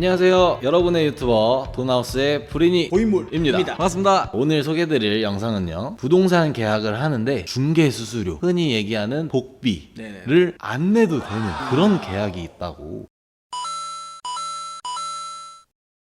안녕하세요. 여러분의 유튜버 돈하우스의 브리니 고인물입니다. 반갑습니다. 오늘 소개해드릴 영상은요, 부동산 계약을 하는데 중개수수료, 흔히 얘기하는 복비를 안 내도 되는 그런 계약이 있다고.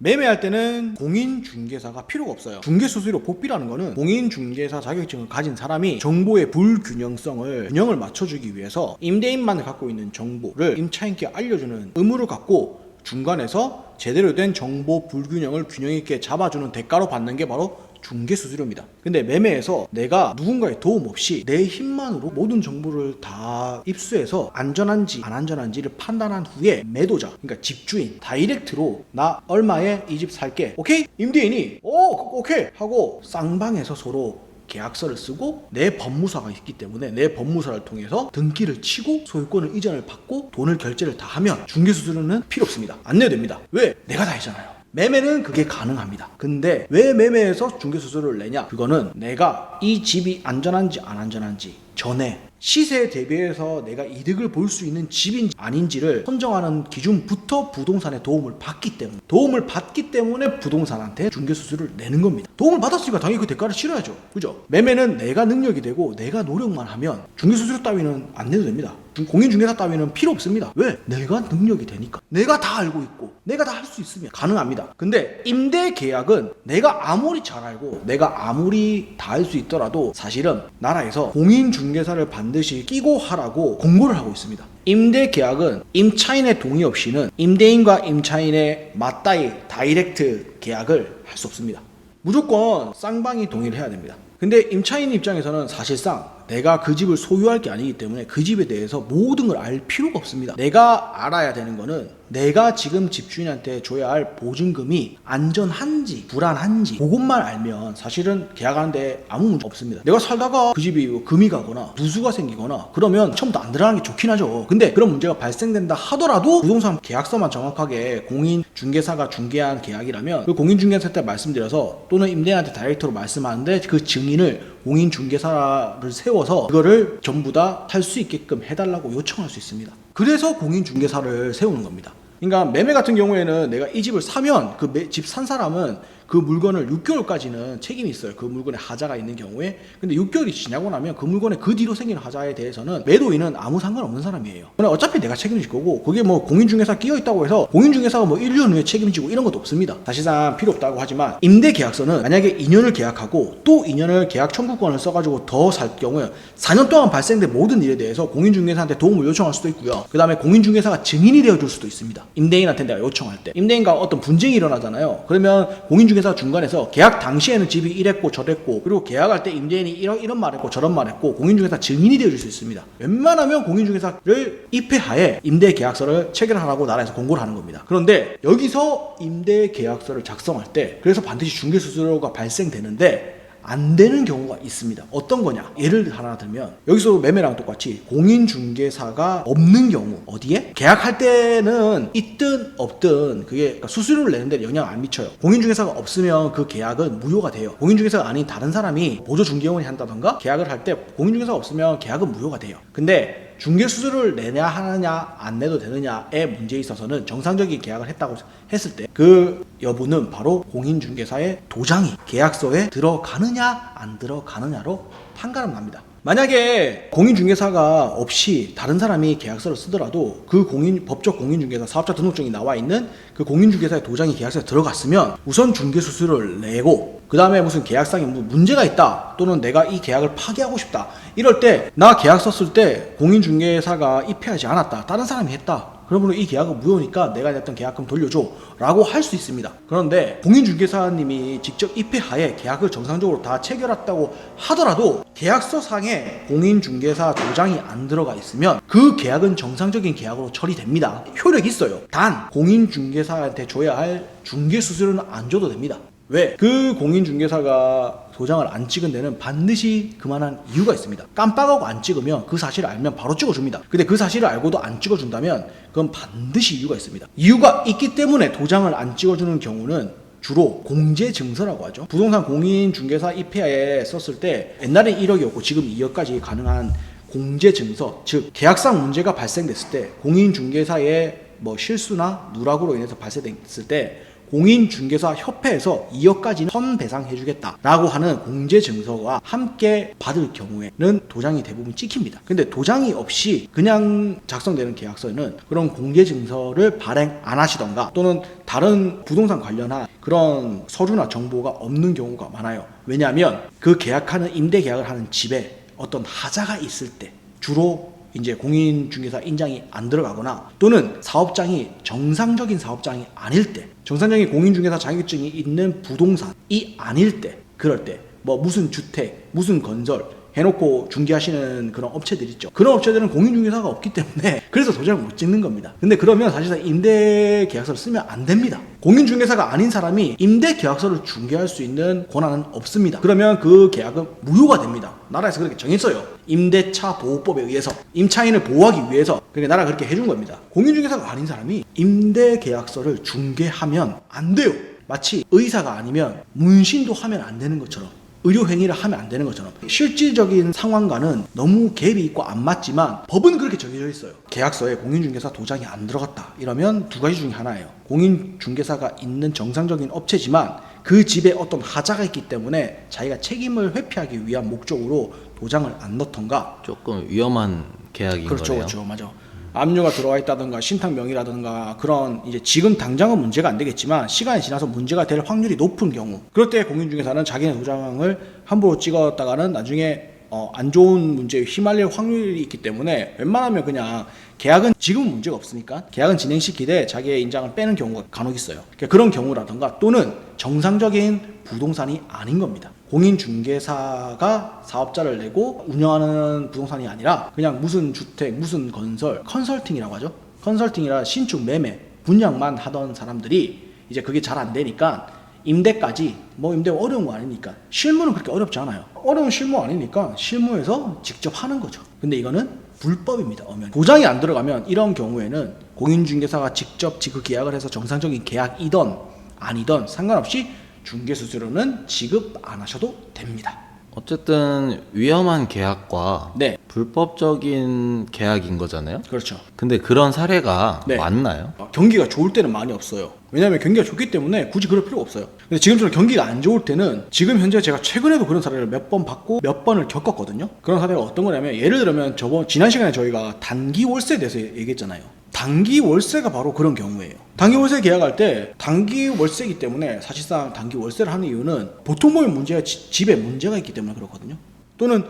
매매할 때는 공인중개사가 필요가 없어요. 중개수수료 복비라는 거는 공인중개사 자격증을 가진 사람이 정보의 불균형성을 균형을 맞춰주기 위해서 임대인만 갖고 있는 정보를 임차인께 알려주는 의무를 갖고 중간에서 제대로 된 정보 불균형을 균형 있게 잡아주는 대가로 받는 게 바로 중개수수료입니다. 근데 매매에서 내가 누군가의 도움 없이 내 힘만으로 모든 정보를 다 입수해서 안전한지 안 안전한지를 판단한 후에 매도자, 그러니까 집주인 다이렉트로 나 얼마에 이 집 살게, 오케이? 임대인이 오케이 하고 쌍방에서 서로 계약서를 쓰고 내 법무사가 있기 때문에 내 법무사를 통해서 등기를 치고 소유권을 이전을 받고 돈을 결제를 다 하면 중개수수료는 필요 없습니다. 안 내도 됩니다. 왜? 내가 다 했잖아요. 매매는 그게 가능합니다. 근데 왜 매매에서 중개수수료를 내냐? 그거는 내가 이 집이 안전한지 안 안전한지 전에 시세에 대비해서 내가 이득을 볼 수 있는 집인지 아닌지를 선정하는 기준부터 부동산에 도움을 받기 때문에 부동산한테 중개수수료를 내는 겁니다. 도움을 받았으니까 당연히 그 대가를 치러야죠. 그죠? 매매는 내가 능력이 되고 내가 노력만 하면 중개수수료 따위는 안 내도 됩니다. 공인중개사 따위는 필요 없습니다. 왜? 내가 능력이 되니까. 내가 다 알고 있고 내가 다 할 수 있으면 가능합니다. 근데 임대계약은 내가 아무리 잘 알고 내가 아무리 다 할 수 있더라도 사실은 나라에서 공인중개사를 반드시 끼고 하라고 공고를 하고 있습니다. 임대계약은 임차인의 동의 없이는 임대인과 임차인의 맞다이 다이렉트 계약을 할 수 없습니다. 무조건 쌍방이 동의를 해야 됩니다. 근데 임차인 입장에서는 사실상 내가 그 집을 소유할 게 아니기 때문에 그 집에 대해서 모든 걸 알 필요가 없습니다. 내가 알아야 되는 거는 내가 지금 집주인한테 줘야 할 보증금이 안전한지 불안한지 그것만 알면 사실은 계약하는데 아무 문제 없습니다. 내가 살다가 그 집이 금이 가거나 누수가 생기거나 그러면 처음부터 안 들어가는 게 좋긴 하죠. 근데 그런 문제가 발생된다 하더라도 부동산 계약서만 정확하게 공인중개사가 중개한 계약이라면 그 공인중개사한테 말씀드려서 또는 임대인한테 다이렉트로 말씀하는데 그 증인을 공인중개사를 세워서 그거를 전부 다 할 수 있게끔 해달라고 요청할 수 있습니다. 그래서 공인중개사를 세우는 겁니다. 그러니까 매매 같은 경우에는 내가 이 집을 사면 그 집 산 사람은 그 물건을 6개월까지는 책임이 있어요. 그 물건에 하자가 있는 경우에. 근데 6개월이 지나고 나면 그 물건에 그 뒤로 생기는 하자에 대해서는 매도인은 아무 상관없는 사람이에요. 그냥 어차피 내가 책임질 거고 그게 뭐 공인중개사 끼어 있다고 해서 공인중개사가 뭐 1년 후에 책임지고 이런 것도 없습니다. 사실상 필요 없다고 하지만 임대계약서는 만약에 2년을 계약하고 또 2년을 계약 청구권을 써가지고 더 살 경우에 4년 동안 발생된 모든 일에 대해서 공인중개사한테 도움을 요청할 수도 있고요. 그 다음에 공인중개사가 증인이 되어줄 수도 있습니다. 임대인한테 내가 요청할 때 임대인과 어떤 분쟁이 일어나잖아요. 그러면 공인중개사 중간에서 계약 당시에는 집이 이랬고 저랬고 그리고 계약할 때 임대인이 이런 말했고 저런 말했고 공인중개사 증인이 되어줄 수 있습니다. 웬만하면 공인중개사를 입회하에 임대계약서를 체결하라고 나라에서 공고를 하는 겁니다. 그런데 여기서 임대계약서를 작성할 때 그래서 반드시 중개수수료가 발생되는데 안 되는 경우가 있습니다. 어떤 거냐? 예를 하나 들면 여기서 매매랑 똑같이 공인중개사가 없는 경우 어디에? 계약할 때는 있든 없든 그게 그러니까 수수료를 내는 데 영향을 안 미쳐요. 공인중개사가 없으면 그 계약은 무효가 돼요. 공인중개사가 아닌 다른 사람이 보조중개원이 한다던가 계약을 할 때 공인중개사가 없으면 계약은 무효가 돼요. 근데 중개수수료를 내냐 하느냐 안 내도 되느냐의 문제에 있어서는 정상적인 계약을 했다고 했을 때 그 여부는 바로 공인중개사의 도장이 계약서에 들어가느냐 안 들어가느냐로 판가름 납니다. 만약에 공인중개사가 없이 다른 사람이 계약서를 쓰더라도 그 법적 공인중개사 사업자 등록증이 나와 있는 그 공인중개사의 도장이 계약서에 들어갔으면 우선 중개수수료를 내고 그 다음에 무슨 계약상에 문제가 있다 또는 내가 이 계약을 파기하고 싶다 이럴 때 나 계약서 쓸 때 공인중개사가 입회하지 않았다 다른 사람이 했다 그러면 이 계약은 무효니까 내가 냈던 계약금 돌려줘 라고 할 수 있습니다. 그런데 공인중개사님이 직접 입회하에 계약을 정상적으로 다 체결했다고 하더라도 계약서상에 공인중개사 도장이 안 들어가 있으면 그 계약은 정상적인 계약으로 처리됩니다. 효력이 있어요. 단 공인중개사한테 줘야 할 중개수수료는 안 줘도 됩니다. 왜? 그 공인중개사가 도장을 안 찍은 데는 반드시 그만한 이유가 있습니다. 깜빡하고 안 찍으면 그 사실을 알면 바로 찍어줍니다. 근데 그 사실을 알고도 안 찍어준다면 그건 반드시 이유가 있습니다. 이유가 있기 때문에 도장을 안 찍어주는 경우는 주로 공제증서라고 하죠. 부동산 공인중개사 입회에 썼을 때 옛날엔 1억이었고 지금 2억까지 가능한 공제증서, 즉 계약상 문제가 발생됐을 때 공인중개사의 뭐 실수나 누락으로 인해서 발생됐을 때 공인중개사 협회에서 2억까지는 손배상해주겠다라고 하는 공제증서와 함께 받을 경우에는 도장이 대부분 찍힙니다. 근데 도장이 없이 그냥 작성되는 계약서에는 그런 공제증서를 발행 안 하시던가 또는 다른 부동산 관련한 그런 서류나 정보가 없는 경우가 많아요. 왜냐하면 그 계약하는 임대 계약을 하는 집에 어떤 하자가 있을 때 주로 이제 공인중개사 인장이 안 들어가거나 또는 사업장이 정상적인 사업장이 아닐 때, 정상적인 공인중개사 자격증이 있는 부동산이 아닐 때, 그럴 때 뭐 무슨 주택, 무슨 건설 해놓고 중개하시는 그런 업체들 있죠. 그런 업체들은 공인중개사가 없기 때문에 그래서 도장을 못 찍는 겁니다. 근데 그러면 사실상 임대계약서를 쓰면 안 됩니다. 공인중개사가 아닌 사람이 임대계약서를 중개할 수 있는 권한은 없습니다. 그러면 그 계약은 무효가 됩니다. 나라에서 그렇게 정했어요. 임대차 보호법에 의해서 임차인을 보호하기 위해서 그러니까 나라가 그렇게 해준 겁니다. 공인중개사가 아닌 사람이 임대계약서를 중개하면 안 돼요. 마치 의사가 아니면 문신도 하면 안 되는 것처럼 의료행위를 하면 안 되는 것처럼 실질적인 상황과는 너무 갭이 있고 안 맞지만 법은 그렇게 정해져 있어요. 계약서에 공인중개사 도장이 안 들어갔다 이러면 두 가지 중에 하나예요. 공인중개사가 있는 정상적인 업체지만 그 집에 어떤 하자가 있기 때문에 자기가 책임을 회피하기 위한 목적으로 도장을 안 넣던가 조금 위험한 계약인 그렇죠, 거네요. 그렇죠, 맞아. 압류가 들어와 있다든가 신탁 명의라든가 그런 이제 지금 당장은 문제가 안 되겠지만 시간이 지나서 문제가 될 확률이 높은 경우 그럴 때 공인중개사는 자기네 도장을 함부로 찍었다가는 나중에 안 좋은 문제에 휘말릴 확률이 있기 때문에 웬만하면 그냥 계약은 지금은 문제가 없으니까 계약은 진행시키되 자기의 인장을 빼는 경우가 간혹 있어요. 그러니까 그런 경우라든가 또는 정상적인 부동산이 아닌 겁니다. 공인중개사가 사업자를 내고 운영하는 부동산이 아니라 그냥 무슨 주택, 무슨 건설, 컨설팅이라고 하죠. 컨설팅이라 신축, 매매, 분양만 하던 사람들이 이제 그게 잘 안 되니까 임대까지 뭐 임대가 어려운 거 아니니까 실무는 그렇게 어렵지 않아요. 어려운 실무 아니니까 실무에서 직접 하는 거죠. 근데 이거는 불법입니다. 도장이 안 들어가면 이런 경우에는 공인중개사가 직접 그 계약을 해서 정상적인 계약이던 아니던 상관없이 중개수수료는 지급 안 하셔도 됩니다. 어쨌든 위험한 계약과 네. 불법적인 계약인 거잖아요. 그렇죠. 근데 그런 사례가 네. 많나요? 경기가 좋을 때는 많이 없어요. 왜냐하면 경기가 좋기 때문에 굳이 그럴 필요가 없어요. 근데 지금처럼 경기가 안 좋을 때는 지금 현재 제가 최근에도 그런 사례를 몇 번 받고 몇 번을 겪었거든요. 그런 사례가 어떤 거냐면 예를 들면 지난 시간에 저희가 단기 월세에 대해서 얘기했잖아요. 단기 월세가 바로 그런 경우예요. 단기 월세 계약할 때 단기 월세이기 때문에 사실상 단기 월세를 하는 이유는 보통 보면 문제가 집에 문제가 있기 때문에 그렇거든요. 또는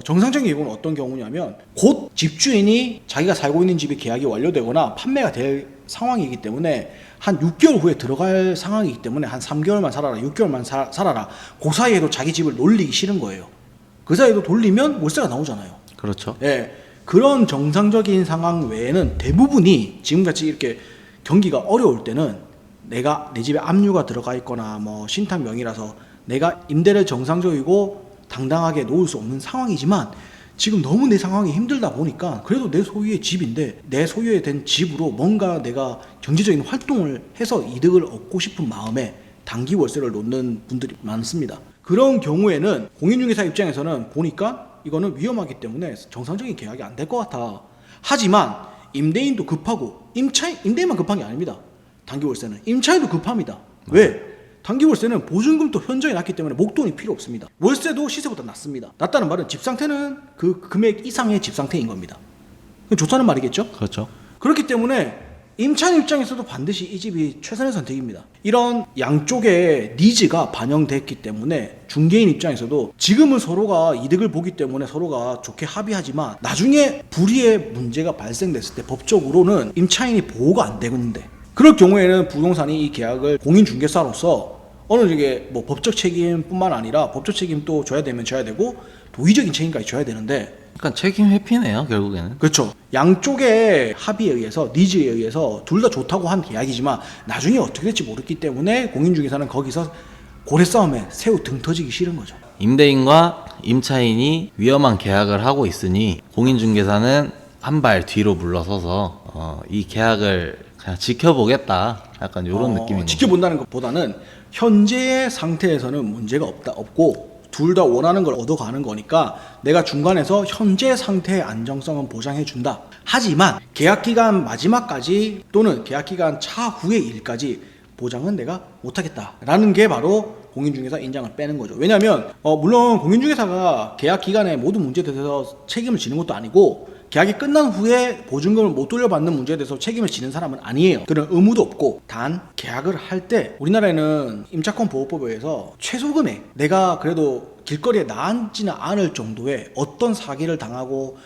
정상적인 경우는 어떤 경우냐면 곧 집주인이 자기가 살고 있는 집이 계약이 완료되거나 판매가 될 상황이기 때문에 한 6개월 후에 들어갈 상황이기 때문에 한 3개월만 살아라 6개월만 살아라 그 사이에도 자기 집을 놀리기 싫은 거예요. 그 사이에도 돌리면 월세가 나오잖아요. 그렇죠. 예, 그런 정상적인 상황 외에는 대부분이 지금같이 이렇게 경기가 어려울 때는 내가 내 집에 압류가 들어가 있거나 뭐 신탁 명의라서 내가 임대를 정상적이고 당당하게 놓을 수 없는 상황이지만 지금 너무 내 상황이 힘들다 보니까 그래도 내 소유의 집인데 내 소유에 된 집으로 뭔가 내가 경제적인 활동을 해서 이득을 얻고 싶은 마음에 단기 월세를 놓는 분들이 많습니다. 그런 경우에는 공인중개사 입장에서는 보니까 이거는 위험하기 때문에 정상적인 계약이 안 될 것 같아. 하지만 임대인도 급하고 임대인만 급한 게 아닙니다. 단기 월세는 임차인도 급합니다. 왜? 단기 월세는 보증금도 현저히 낮기 때문에 목돈이 필요 없습니다. 월세도 시세보다 낮습니다. 낮다는 말은 집 상태는 그 금액 이상의 집 상태인 겁니다. 좋다는 말이겠죠? 그렇죠. 그렇기 때문에 임차인 입장에서도 반드시 이 집이 최선의 선택입니다. 이런 양쪽의 니즈가 반영됐기 때문에 중개인 입장에서도 지금은 서로가 이득을 보기 때문에 서로가 좋게 합의하지만 나중에 불이의 문제가 발생됐을 때 법적으로는 임차인이 보호가 안 되는데 그럴 경우에는 부동산이 이 계약을 공인중개사로서 어느 정도 뭐 법적 책임뿐만 아니라 법적 책임도 져야 되면 져야 되고 도의적인 책임까지 져야 되는데 그러니까 책임 회피네요, 결국에는. 그렇죠. 양쪽의 합의에 의해서 니즈에 의해서 둘 다 좋다고 한 계약이지만 나중에 어떻게 될지 모르기 때문에 공인중개사는 거기서 고래 싸움에 새우 등 터지기 싫은 거죠. 임대인과 임차인이 위험한 계약을 하고 있으니 공인중개사는 한 발 뒤로 물러서서 이 계약을 그냥 지켜보겠다, 약간 이런 느낌인 거죠. 지켜본다는 것보다는 현재의 상태에서는 문제가 없고 둘 다 원하는 걸 얻어가는 거니까 내가 중간에서 현재 상태의 안정성은 보장해준다. 하지만 계약기간 마지막까지 또는 계약기간 차후의 일까지 보장은 내가 못하겠다라는 게 바로 공인중개사 인장을 빼는 거죠. 왜냐하면 물론 공인중개사가 계약 기간에 모든 문제에 대해서 책임을 지는 것도 아니고 계약이 끝난 후에 보증금을 못 돌려받는 문제에 대해서 책임을 지는 사람은 아니에요. 그런 의무도 없고, 단 계약을 할 때 우리나라에는 임차권 보호법에 의해서 최소 금액, 내가 그래도 길거리에 나앉지는 않을 정도의 어떤 사기를 당하고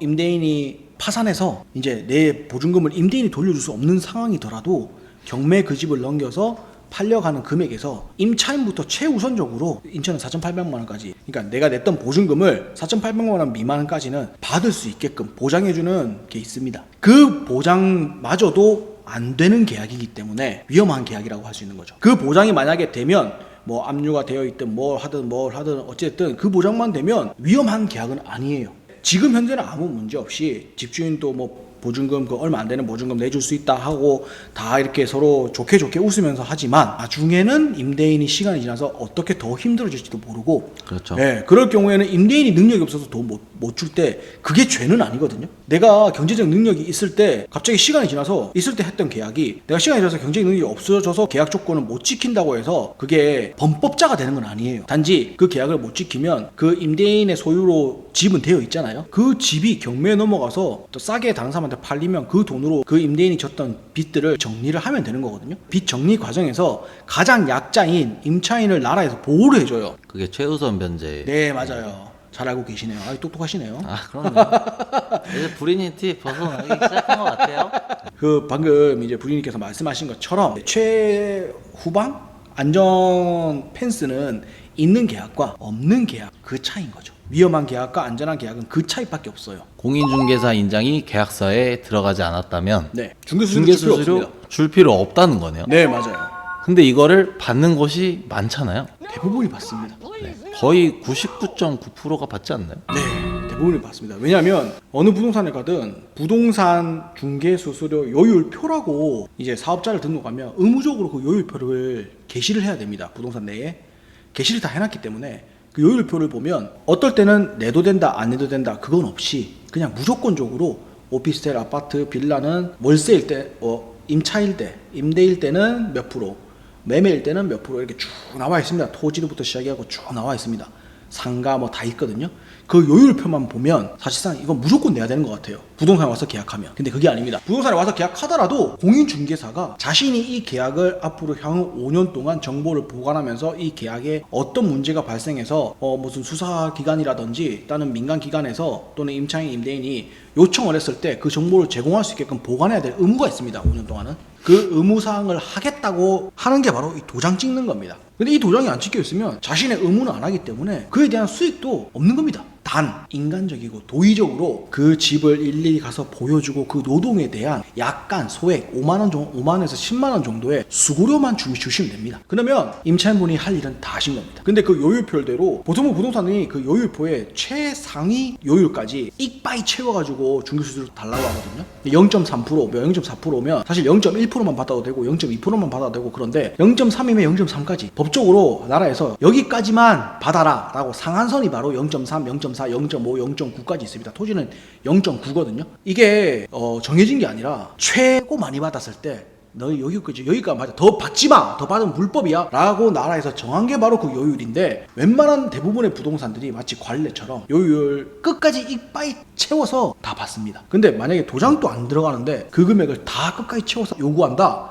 임대인이 파산해서 이제 내 보증금을 임대인이 돌려줄 수 없는 상황이더라도 경매 그 집을 넘겨서 팔려가는 금액에서 임차인부터 최우선적으로 인천은 4,800만 원까지, 그러니까 내가 냈던 보증금을 4,800만 원 미만까지는 받을 수 있게끔 보장해주는 게 있습니다. 그 보장마저도 안 되는 계약이기 때문에 위험한 계약이라고 할 수 있는 거죠. 그 보장이 만약에 되면 뭐 압류가 되어 있든 뭘 하든 어쨌든 그 보장만 되면 위험한 계약은 아니에요. 지금 현재는 아무 문제 없이 집주인도 뭐 보증금 얼마 안 되는 보증금 내줄 수 있다 하고 다 이렇게 서로 좋게 웃으면서 하지만 나중에는 임대인이 시간이 지나서 어떻게 더 힘들어질지도 모르고, 그렇죠. 네, 그럴 경우에는 임대인이 능력이 없어서 돈 못 줄 때 그게 죄는 아니거든요. 내가 경제적 능력이 있을 때 갑자기 시간이 지나서 있을 때 했던 계약이 내가 시간이 지나서 경제적 능력이 없어져서 계약 조건을 못 지킨다고 해서 그게 범법자가 되는 건 아니에요. 단지 그 계약을 못 지키면 그 임대인의 소유로 집은 되어 있잖아요. 그 집이 경매에 넘어가서 또 싸게 다른 사람한테 팔리면 그 돈으로 그 임대인이 졌던 빚들을 정리를 하면 되는 거거든요. 빚 정리 과정에서 가장 약자인 임차인을 나라에서 보호를 해줘요. 그게 최우선 변제. 네, 맞아요. 잘 알고 계시네요. 똑똑하시네요. 아, 그럼요. 이제 브리니티 벗어나기 시작한 것 같아요. 그 방금 이제 부인님께서 말씀하신 것처럼 최후방 안전 펜스는 있는 계약과 없는 계약 그 차이인 거죠. 위험한 계약과 안전한 계약은 그 차이밖에 없어요. 공인중개사 인장이 계약서에 들어가지 않았다면 네, 중개수수료 줄 필요 없다는 거네요. 네, 맞아요. 근데 이거를 받는 곳이 많잖아요. 대부분이 받습니다. 네. 거의 99.9%가 받지 않나요? 네, 대부분이 받습니다. 왜냐하면 어느 부동산에 가든 부동산 중개수수료 요율표라고 이제 사업자를 등록하면 의무적으로 그 요율표를 게시를 해야 됩니다. 부동산 내에 게시를 다 해놨기 때문에 그 요율표를 보면 어떨 때는 내도 된다 안 내도 된다 그건 없이 그냥 무조건적으로 오피스텔, 아파트, 빌라는 월세일 때 임차일 때, 임대일 때는 몇 프로, 매매일 때는 몇 프로 이렇게 쭉 나와 있습니다. 토지로부터 시작해서 쭉 나와 있습니다. 상가 뭐 다 있거든요. 그 요율표만 보면 사실상 이건 무조건 내야 되는 것 같아요. 부동산에 와서 계약하면. 근데 그게 아닙니다. 부동산에 와서 계약하더라도 공인중개사가 자신이 이 계약을 앞으로 향후 5년 동안 정보를 보관하면서 이 계약에 어떤 문제가 발생해서 무슨 수사기관이라든지 다른 민간기관에서 또는 임차인, 임대인이 요청을 했을 때 그 정보를 제공할 수 있게끔 보관해야 될 의무가 있습니다. 5년 동안은. 그 의무사항을 하겠다고 하는 게 바로 이 도장 찍는 겁니다. 근데 이 도장이 안 찍혀 있으면 자신의 의무는 안 하기 때문에 그에 대한 수익도 없는 겁니다. 단 인간적이고 도의적으로 그 집을 일일이 가서 보여주고 그 노동에 대한 약간 소액 5만원에서 10만원 정도의 수고료만 주시면 됩니다. 그러면 임차인분이 할 일은 다 하신 겁니다. 근데 그 요율표대로 보통 부동산이 그 요율표의 최상위 요율까지 이빠이 채워가지고 중개수수료 달라고 하거든요. 0.3%, 0.4%면 사실 0.1%만 받아도 되고 0.2%만 받아도 되고 그런데 0.3이면 0.3까지 법적으로 나라에서 여기까지만 받아라 라고 상한선이 바로 0.3, 0.4, 0.5, 0.9까지 있습니다. 토지는 0.9거든요. 이게 정해진 게 아니라 최고 많이 받았을 때 너 여기까지 맞아. 더 받지 마. 더 받으면 불법이야. 라고 나라에서 정한 게 바로 그 요율인데 웬만한 대부분의 부동산들이 마치 관례처럼 요율 끝까지 이빠이 채워서 다 받습니다. 근데 만약에 도장도 안 들어가는데 그 금액을 다 끝까지 채워서 요구한다.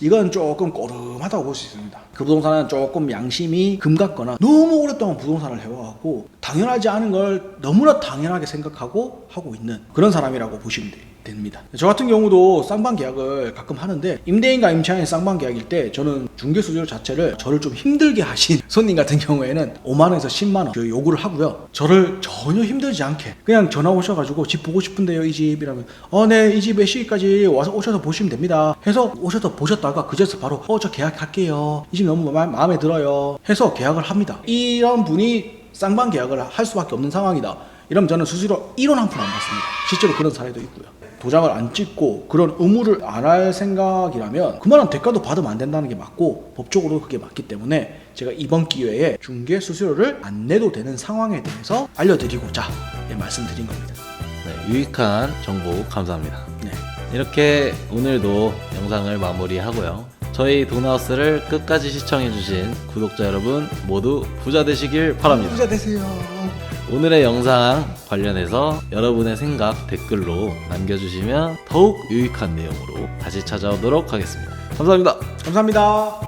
이건 조금 꼬름하다고 볼 수 있습니다. 그 부동산은 조금 양심이 금갔거나 너무 오랫동안 부동산을 해와갖고 당연하지 않은 걸 너무나 당연하게 생각하고 하고 있는 그런 사람이라고 보시면 됩니다. 저 같은 경우도 쌍방 계약을 가끔 하는데 임대인과 임차인의 쌍방 계약일 때 저는 중개수수료 자체를 저를 좀 힘들게 하신 손님 같은 경우에는 5만원에서 10만원 그 요구를 하고요. 저를 전혀 힘들지 않게 그냥 전화 오셔가지고 집 보고 싶은데요 이 집 이러면 네 이 집 몇 시까지 와서 오셔서 보시면 됩니다 해서 오셔서 보셨다가 그제서 바로 저 계약할게요 이 집 너무 마음에 들어요 해서 계약을 합니다. 이런 분이 쌍방 계약을 할 수밖에 없는 상황이다. 이러면 저는 수수료 1원 한 푼 안 받습니다. 실제로 그런 사례도 있고요. 도장을 안 찍고 그런 의무를 안 할 생각이라면 그만한 대가도 받으면 안 된다는 게 맞고 법적으로 그게 맞기 때문에 제가 이번 기회에 중개 수수료를 안 내도 되는 상황에 대해서 알려드리고자 말씀드린 겁니다. 네, 유익한 정보 감사합니다. 네. 이렇게 오늘도 영상을 마무리하고요. 저희 돈하우스를 끝까지 시청해주신 구독자 여러분 모두 부자 되시길 바랍니다. 부자 되세요. 오늘의 영상 관련해서 여러분의 생각 댓글로 남겨주시면 더욱 유익한 내용으로 다시 찾아오도록 하겠습니다. 감사합니다. 감사합니다.